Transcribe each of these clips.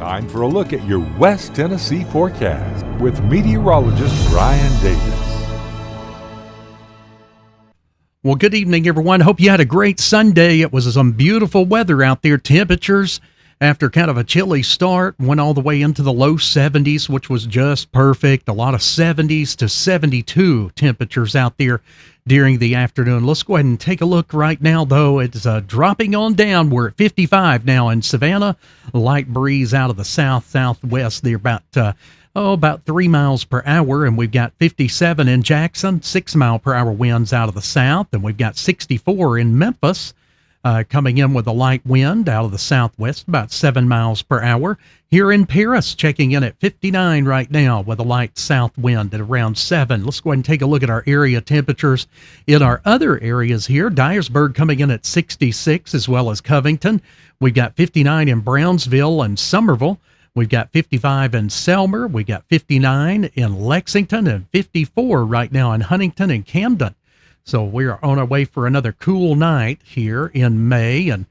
Time for a look at your West Tennessee forecast with meteorologist Brian Davis. Well, good evening, everyone. Hope you had a great Sunday. It was some beautiful weather out there. Temperatures, after kind of a chilly start, went all the way into the low 70s, which was just perfect. A lot of 70s to 72 temperatures out there during the afternoon. Let's go ahead and take a look right now, though. It's dropping on down. We're at 55 now in Savannah. A light breeze out of the southwest. They're about 3 miles per hour, and we've got 57 in Jackson, 6 mile per hour winds out of the south, and we've got 64 in Memphis, coming in with a light wind out of the southwest, about 7 miles per hour. Here in Paris, checking in at 59 right now with a light south wind at around 7. Let's go ahead and take a look at our area temperatures in our other areas here. Dyersburg coming in at 66, as well as Covington. We've got 59 in Brownsville and Summerville. We've got 55 in Selmer. We got 59 in Lexington and 54 right now in Huntington and Camden. So we're on our way for another cool night here in May, and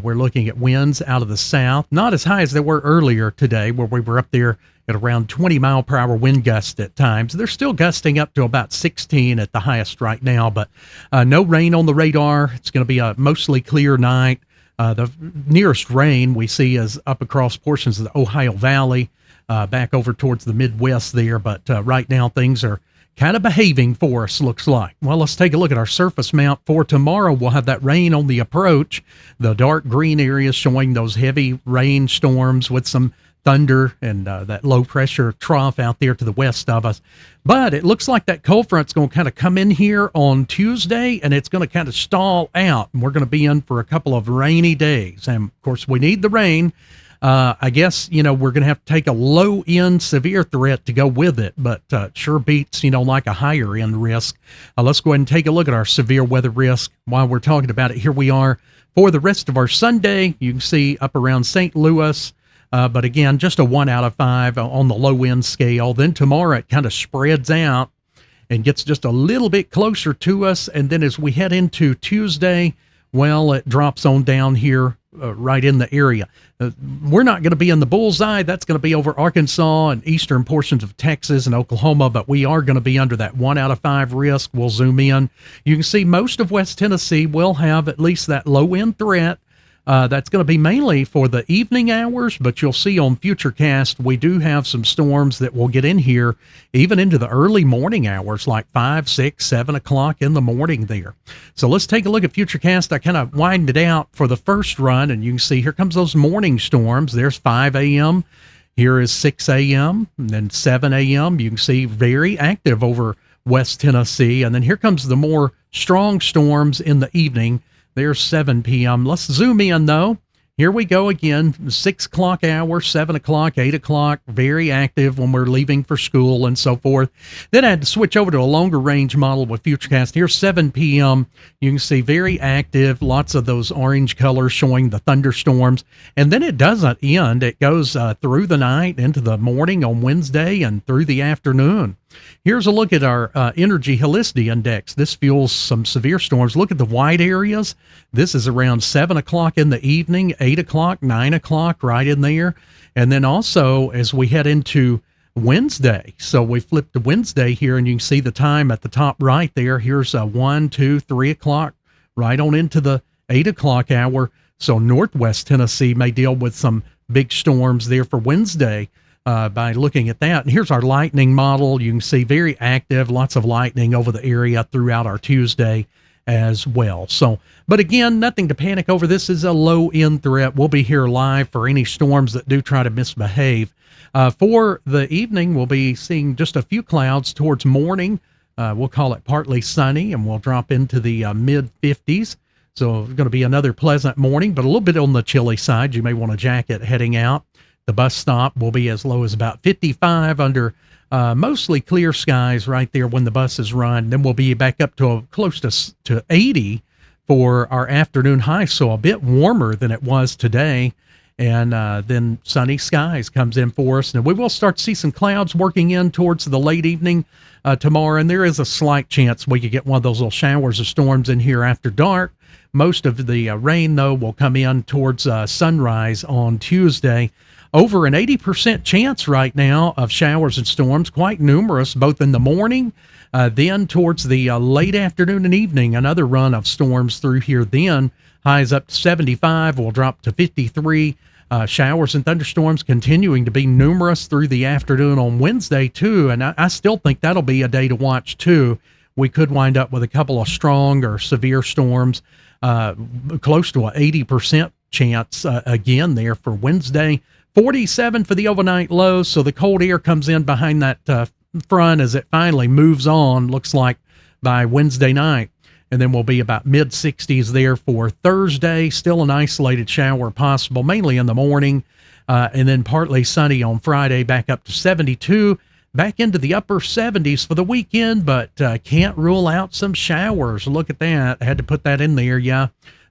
we're looking at winds out of the south, not as high as they were earlier today, where we were up there at around 20 mile per hour wind gust at times. They're still gusting up to about 16 at the highest right now, but no rain on the radar. It's going to be a mostly clear night. The nearest rain we see is up across portions of the Ohio Valley, back over towards the Midwest there. But right now things are kind of behaving for us, looks like. Well, let's take a look at our surface mount for tomorrow. We'll have that rain on the approach. The dark green areas showing those heavy rain storms with some thunder and that low pressure trough out there to the west of us. But it looks like that cold front's going to kind of come in here on Tuesday, and it's going to kind of stall out, and we're going to be in for a couple of rainy days. And of course, we need the rain. I guess, we're going to have to take a low end severe threat to go with it, but sure beats, like a higher end risk. Let's go ahead and take a look at our severe weather risk while we're talking about it. Here we are for the rest of our Sunday. You can see up around St. Louis, but again, just a 1 out of 5 on the low end scale. Then tomorrow it kind of spreads out and gets just a little bit closer to us. And then as we head into Tuesday, well, it drops on down here right in the area. We're not going to be in the bullseye. That's going to be over Arkansas and eastern portions of Texas and Oklahoma, but we are going to be under that 1 out of 5 risk. We'll zoom in. You can see most of West Tennessee will have at least that low end threat. That's going to be mainly for the evening hours, but you'll see on Futurecast, we do have some storms that will get in here even into the early morning hours, like 5, 6, 7 o'clock in the morning there. So let's take a look at Futurecast. I kind of widened it out for the first run, and you can see here comes those morning storms. There's 5 a.m. Here is 6 a.m. and then 7 a.m. You can see very active over West Tennessee. And then here comes the more strong storms in the evening. There's 7 p.m. Let's zoom in, though. Here we go again, 6 o'clock hour, 7 o'clock, 8 o'clock, very active when we're leaving for school and so forth. Then I had to switch over to a longer range model with Futurecast. Here's 7 p.m. You can see very active, lots of those orange colors showing the thunderstorms. And then it doesn't end. It goes through the night into the morning on Wednesday and through the afternoon. Here's a look at our energy helicity index. This fuels some severe storms. Look at the white areas. This is around 7 o'clock in the evening, 8 o'clock, 9 o'clock, right in there. And then also as we head into Wednesday, so we flip to Wednesday here, and you can see the time at the top right there. Here's 1, 2, 3 o'clock, right on into the 8 o'clock hour. So Northwest Tennessee may deal with some big storms there for Wednesday. By looking at that. And here's our lightning model. You can see very active, lots of lightning over the area throughout our Tuesday as well. So, but again, nothing to panic over. This is a low end threat. We'll be here live for any storms that do try to misbehave. For the evening, we'll be seeing just a few clouds towards morning. We'll call it partly sunny, and we'll drop into the mid 50s. So it's going to be another pleasant morning, but a little bit on the chilly side. You may want a jacket heading out. The bus stop will be as low as about 55 under mostly clear skies right there when the buses run. Then we'll be back up to close to 80 for our afternoon high, so a bit warmer than it was today. And then sunny skies comes in for us. And we will start to see some clouds working in towards the late evening. tomorrow, and there is a slight chance we could get one of those little showers or storms in here after dark. Most of the rain, though, will come in towards sunrise on Tuesday. Over an 80% chance right now of showers and storms, quite numerous, both in the morning, then towards the late afternoon and evening. Another run of storms through here then. Highs up to 75, will drop to 53. Showers and thunderstorms continuing to be numerous through the afternoon on Wednesday, too. And I still think that'll be a day to watch, too. We could wind up with a couple of strong or severe storms, close to an 80% chance again there for Wednesday. 47 for the overnight low, so the cold air comes in behind that front as it finally moves on, looks like by Wednesday night. And then we'll be about mid-60s there for Thursday. Still an isolated shower possible, mainly in the morning, and then partly sunny on Friday, back up to 72. Back into the upper 70s for the weekend, but can't rule out some showers. Look at that. I had to put that in there, yeah.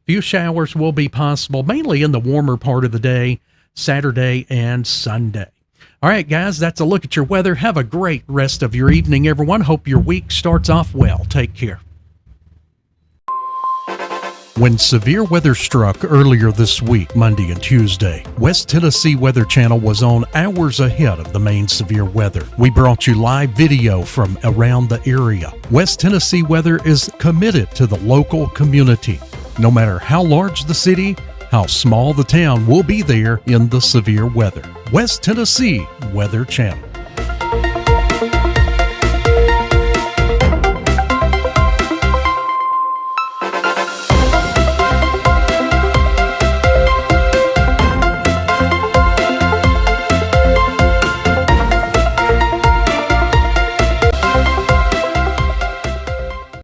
Few showers will be possible, mainly in the warmer part of the day, Saturday and Sunday. All right, guys, that's a look at your weather. Have a great rest of your evening, everyone. Hope your week starts off well. Take care. When severe weather struck earlier this week, Monday and Tuesday, West Tennessee Weather Channel was on hours ahead of the main severe weather. We brought you live video from around the area. West Tennessee Weather is committed to the local community. No matter how large the city, how small the town, we'll be there in the severe weather. West Tennessee Weather Channel.